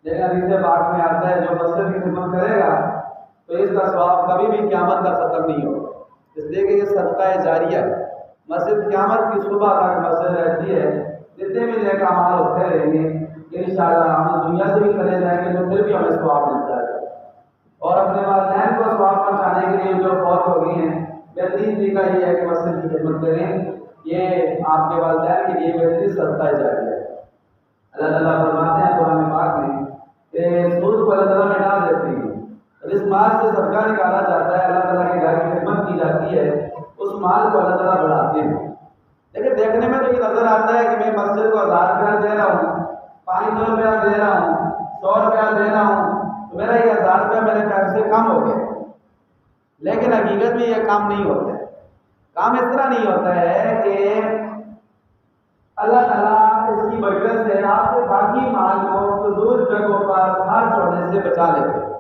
لیکن حدیث پاک میں آتا ہے جو مسجد کی خدمت کرے گا تو اس کا ثواب کبھی بھی قیامت تک ختم نہیں ہوگا، اس لیے کہ یہ صدقہ جاریہ ہے۔ مسجد قیامت کی صبح تک مسجد رہتی ہے، جتنے بھی نیک اعمال ہوتے رہیں گے انشاءاللہ ہم دنیا سے بھی چلے جائیں گے تو پھر بھی ہمیں ثواب ملتا ہے۔ اور اپنے والدین کو ثواب پہنچانے کے لیے جو فوت ہو گئی ہیں، بہترین طریقہ یہ ہے کہ مسجد کی خدمت کریں، یہ آپ کے والدین کے لیے بہترین صدقہ جاریہ ہے۔ اللہ تعالیٰ فرماتے ہیں قرآن پاک میں کہ سود کو اللہ تعالیٰ مٹا دیتے ہیں، اور اس مال سے صدقہ نکالا جاتا ہے، اللہ تعالیٰ کے گھر کی خدمت کی جاتی ہے، اس مال کو اللہ تعالیٰ بڑھاتے ہیں۔ لیکن دیکھنے میں تو یہ نظر آتا ہے کہ میں مسجد کو 1000 روپیہ دے رہا ہوں، 500 روپیہ دے رہا ہوں، 100 روپیہ دے رہا ہوں، تو میرا یہ 1000 روپیہ میرے پیسے کم ہو گئے، لیکن حقیقت میں یہ کام نہیں ہوتا ہے۔ کام اس طرح نہیں ہوتا ہے کہ اللہ تعالیٰ اس کی برکت سے آپ کے باقی مال کو فضول جگہوں پر خرچ ہونے سے بچا لیتے ہیں،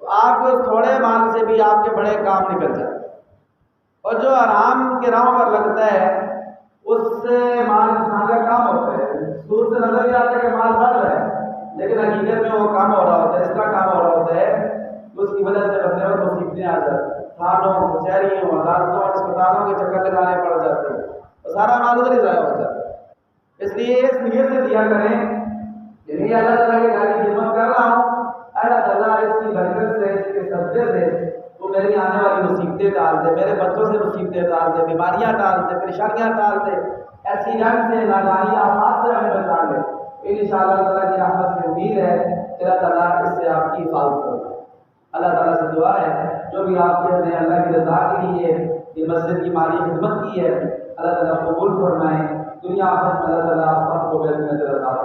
تو آپ کے تھوڑے مال سے بھی آپ کے بڑے کام نکل جاتے ہیں، اور جو آرام کے راہوں پر لگتا ہے اس سے مال انسان کا کام ہوتا ہے۔ دور سے نظر یہ آتا ہے کہ مال بڑھ رہا ہے، لیکن حقیقت میں وہ کام ہو رہا ہوتا ہے، اس کا کام ہو رہا ہوتا ہے، اس کی وجہ سے بندے پر مصیبتیں آ جاتی ہیں، تھانوں، کچہریوں، عدالتوں، اسپتالوں کے چکر لگانے پڑ جاتے ہیں، اور سارا مال ادھر ہی ضائع ہو جاتا ہے۔ اس لیے اس نیت سے دیا کریں کہ نہیں اللہ تعالیٰ کے گھر کی خدمت کر رہا ہوں، اللہ تعالیٰ اس کی برکت سے، اس کے صدقے سے تو میری آنے والی مصیبتیں ٹال دے، میرے بچوں سے مصیبتیں ٹال دے، بیماریاں ٹال دے، پریشانیاں ٹال دے، ایکسیڈنٹ سے، نادانی آفات سے ہمیں بچا لے۔ انشاءاللہ اللہ تعالیٰ کی رحمت سے امید ہے کہ اللہ تعالیٰ اس سے آپ کی حفاظت کرے۔ اللہ تعالیٰ سے دعا ہے جو بھی آپ کے نے اللہ کی رضا کے لیے یہ مسجد کی مالی خدمت کی ہے، اللہ تعالیٰ قبول فرمائے، دنیا آخرت میں اللہ تعالیٰ آپ سب کو بہترین نظر عطا فرمائے۔